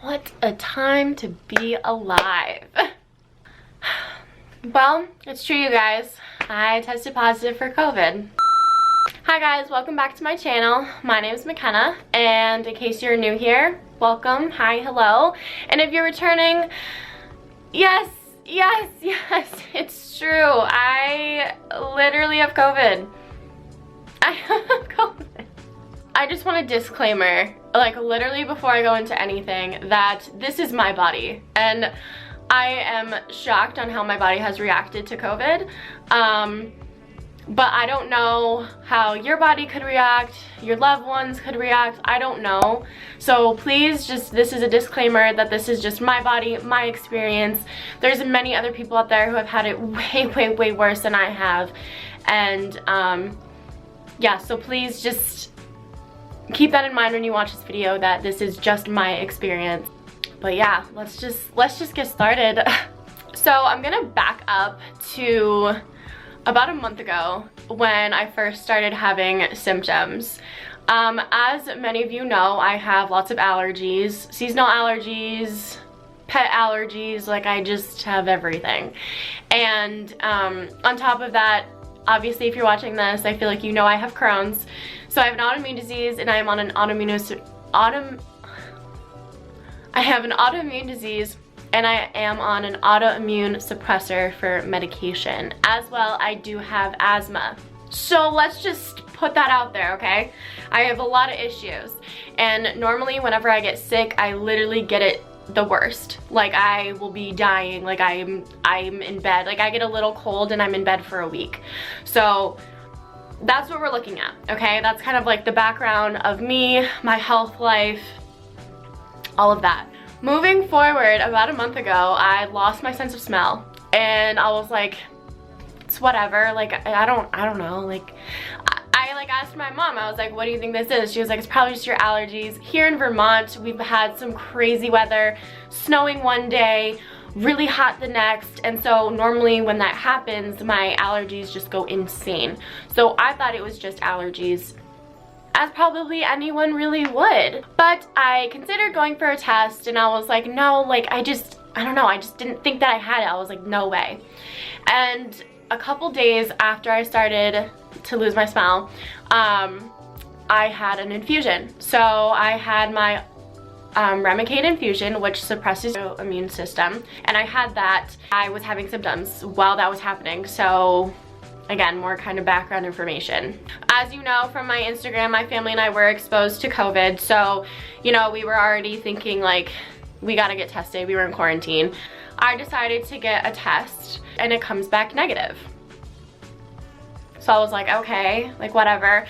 What a time to be alive. Well, it's true, you guys. I tested positive for COVID. Hi guys, welcome back to my channel. My name is McKenna, and in case you're new here, welcome. Hi, hello. And if you're returning, yes, it's true. I literally have COVID. I have COVID. I just want a disclaimer, like literally before I go into anything, that this is my body, and I am shocked on how my body has reacted to COVID. But I don't know how your body could react, your loved ones could react, I don't know. So please just, this is a disclaimer that this is just my body, my experience. There's many other people out there who have had it way worse than I have. And yeah, so please just keep that in mind when you watch this video, that this is just my experience. But yeah, let's just get started. So I'm gonna back up to about a month ago when I first started having symptoms. As many of you know, I have lots of allergies, seasonal allergies, pet allergies, like I just have everything. And on top of that, obviously if you're watching this, I feel like you know I have Crohn's. So I have an autoimmune disease, and I am on an autoimmune disease, and I am on an autoimmune suppressor for medication. As well, I do have asthma. So let's just put that out there, okay? I have a lot of issues, and normally whenever I get sick, I literally get it the worst. Like I will be dying, like I'm in bed. Like I get a little cold and I'm in bed for a week. So that's what we're looking at, okay? That's kind of like the background of me, my health life, all of that. Moving forward, about a month ago, I lost my sense of smell, and I was like, it's whatever, like I don't know, like I like asked my mom, I was like, what do you think this is? She was like, it's probably just your allergies. Here in Vermont, we've had some crazy weather, snowing one day, really hot the next, and so normally when that happens, my allergies just go insane. So I thought it was just allergies, as probably anyone really would. But I considered going for a test, and I was like, no, like I don't know, I just didn't think that I had it. I was like, no way. And a couple days after I started to lose my smell, I had an infusion. So I had my remicade infusion, which suppresses your immune system, and I had that. I was having symptoms while that was happening. So again, more kind of background information. As you know from my Instagram, my family and I were exposed to COVID, so you know, we were already thinking like, we gotta get tested. We were in quarantine. I decided to get a test, and it comes back negative. So I was like, okay, like whatever.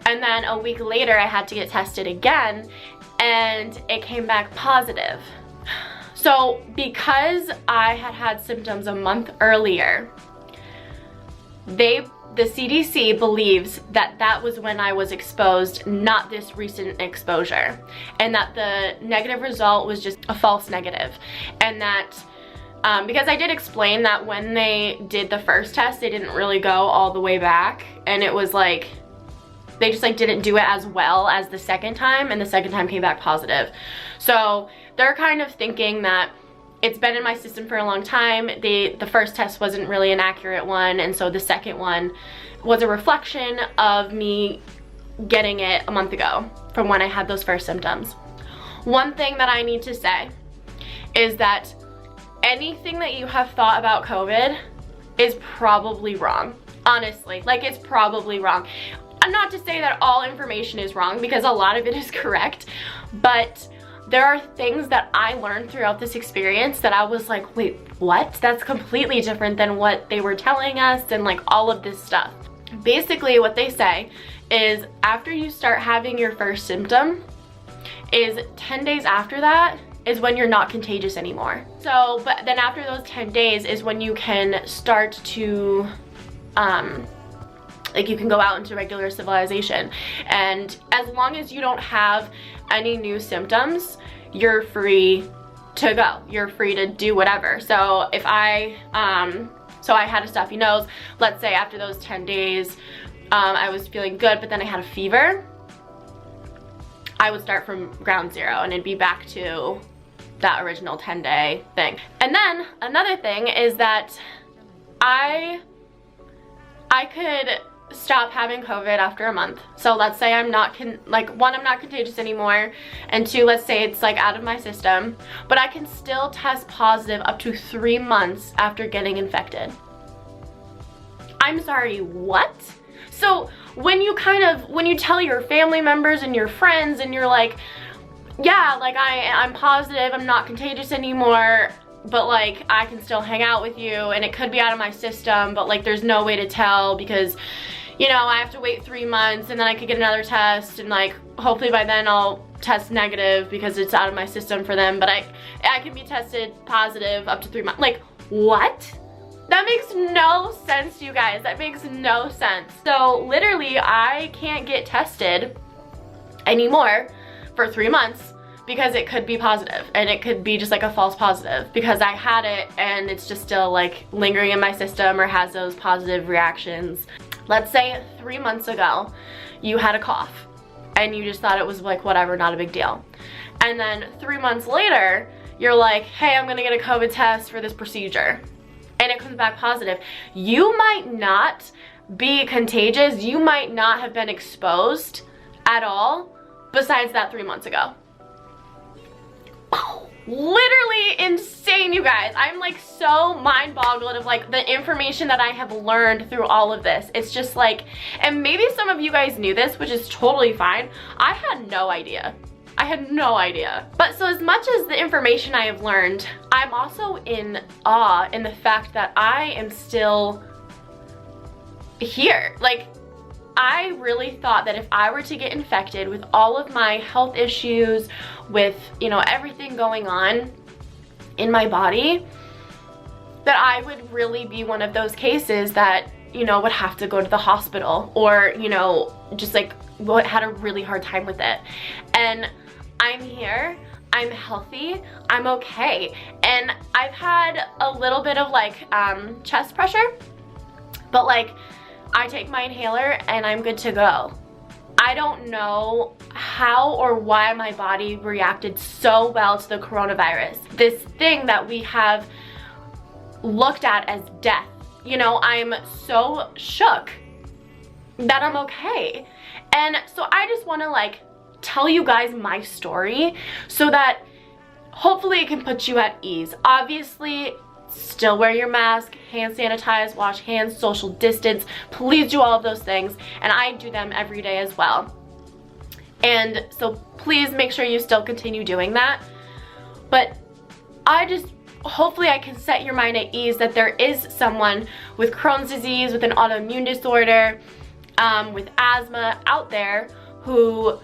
And then a week later, I had to get tested again, and it came back positive. So because I had had symptoms a month earlier, the CDC believes that that was when I was exposed, not this recent exposure, and that the negative result was just a false negative. And that because I did explain that when they did the first test, they didn't really go all the way back, and it was like they just like didn't do it as well as the second time, and the second time came back positive. So they're kind of thinking that it's been in my system for a long time. The first test wasn't really an accurate one, and so the second one was a reflection of me getting it a month ago from when I had those first symptoms. One thing that I need to say is that anything that you have thought about COVID is probably wrong. Honestly, like it's probably wrong. I'm not to say that all information is wrong, because a lot of it is correct, but there are things that I learned throughout this experience that I was like, wait, what? That's completely different than what they were telling us, and like all of this stuff. Basically what they say is after you start having your first symptom, is 10 days after that is when you're not contagious anymore. So, but then after those 10 days is when you can start to, like you can go out into regular civilization. And as long as you don't have any new symptoms, you're free to go. You're free to do whatever. So if I had a stuffy nose, let's say after those 10 days, I was feeling good, but then I had a fever. I would start from ground zero and it'd be back to that original 10-day thing. And then another thing is that I could stop having COVID after a month. So let's say I'm not, one, I'm not contagious anymore, and two, let's say it's like out of my system, but I can still test positive up to 3 months after getting infected. I'm sorry, what? So when you tell your family members and your friends and you're like, yeah, like I'm positive, I'm not contagious anymore, but like I can still hang out with you and it could be out of my system, but like there's no way to tell because, you know, I have to wait 3 months and then I could get another test and like hopefully by then I'll test negative because it's out of my system for them, but I can be tested positive up to 3 months. Like, what? That makes no sense, you guys. That makes no sense. So literally I can't get tested anymore for 3 months because it could be positive and it could be just like a false positive because I had it and it's just still like lingering in my system or has those positive reactions. Let's say 3 months ago you had a cough and you just thought it was like whatever, not a big deal. And then 3 months later you're like, hey, I'm gonna get a COVID test for this procedure, and it comes back positive. You might not be contagious, you might not have been exposed at all besides that 3 months ago. Literally insane, you guys. I'm like so mind boggled of like the information that I have learned through all of this. It's just like, and maybe some of you guys knew this, which is totally fine. I had no idea. I had no idea. But so as much as the information I have learned, I'm also in awe in the fact that I am still here. Like, I really thought that if I were to get infected with all of my health issues, with, you know, everything going on in my body, that I would really be one of those cases that, you know, would have to go to the hospital or, you know, just like had a really hard time with it. And I'm here, I'm healthy, I'm okay. And I've had a little bit of like chest pressure, but like I take my inhaler and I'm good to go. I don't know how or why my body reacted so well to the coronavirus. This thing that we have looked at as death. You know, I'm so shook that I'm okay. And so I just want to like tell you guys my story so that hopefully it can put you at ease. Obviously, still wear your mask, hand sanitize, wash hands, social distance. Please do all of those things, and I do them every day as well. And so please make sure you still continue doing that. But hopefully I can set your mind at ease that there is someone with Crohn's disease, with an autoimmune disorder, with asthma out there who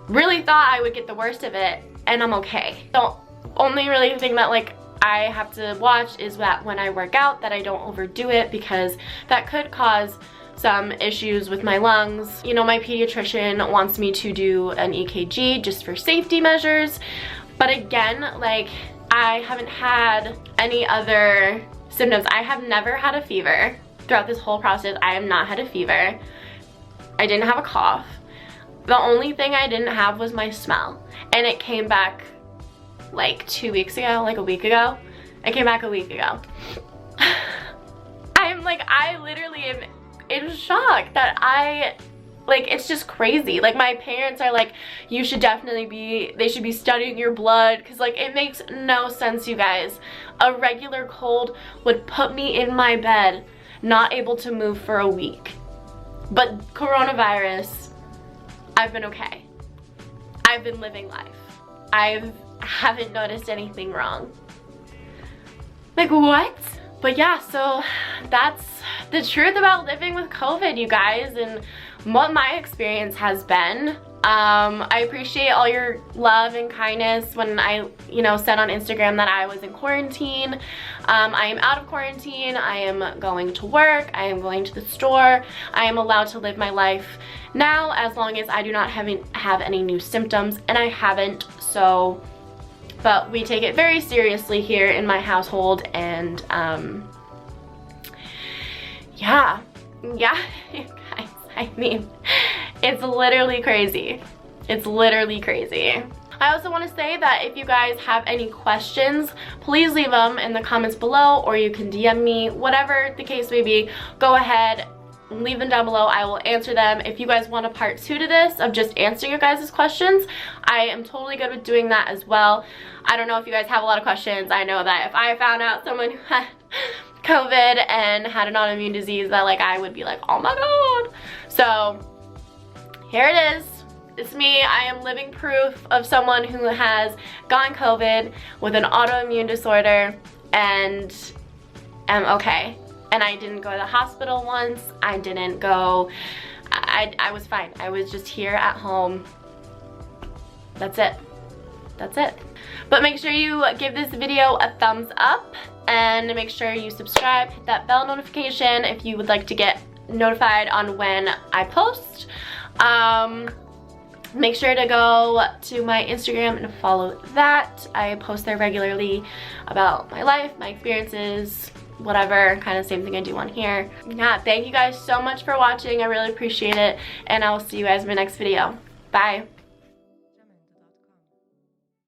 really thought I would get the worst of it, and I'm okay. The only really thing that like I have to watch is that when I work out, that I don't overdo it, because that could cause some issues with my lungs. You know, my pediatrician wants me to do an EKG just for safety measures. But again, like, I haven't had any other symptoms. I have never had a fever throughout this whole process. I have not had a fever. I didn't have a cough. The only thing I didn't have was my smell. And it came back like 2 weeks ago, like a week ago. It came back a week ago. I literally am in shock that it's just crazy. Like, my parents are like, you should definitely they should be studying your blood, because like it makes no sense, you guys. A regular cold would put me in my bed, not able to move for a week. But coronavirus, I've been okay. I've been living life. I haven't noticed anything wrong. Like, what? But yeah, so that's the truth about living with COVID, you guys, and what my experience has been. I appreciate all your love and kindness when I, said on Instagram that I was in quarantine. I am out of quarantine. I am going to work. I am going to the store. I am allowed to live my life now as long as I do not have any new symptoms, and I haven't, so. But we take it very seriously here in my household, and yeah, you guys, I mean, it's literally crazy. It's literally crazy. I also want to say that if you guys have any questions, please leave them in the comments below, or you can DM me, whatever the case may be. Go ahead, leave them down below. I will answer them. If you guys want a part 2 to this of just answering your guys' questions, I am totally good with doing that as well. I don't know if you guys have a lot of questions. I know that if I found out someone who had COVID and had an autoimmune disease, that like I would be like, oh my god. So here it is. It's me. I am living proof of someone who has gotten COVID with an autoimmune disorder and am okay. And I didn't go to the hospital once. I didn't go, I was fine. I was just here at home. That's it. That's it. But make sure you give this video a thumbs up and make sure you subscribe, hit that bell notification if you would like to get notified on when I post. Make sure to go to my Instagram and follow that. I post there regularly about my life, my experiences, whatever, kind of same thing I do on here. Yeah, thank you guys so much for watching. I really appreciate it, and I will see you guys in my next video. Bye.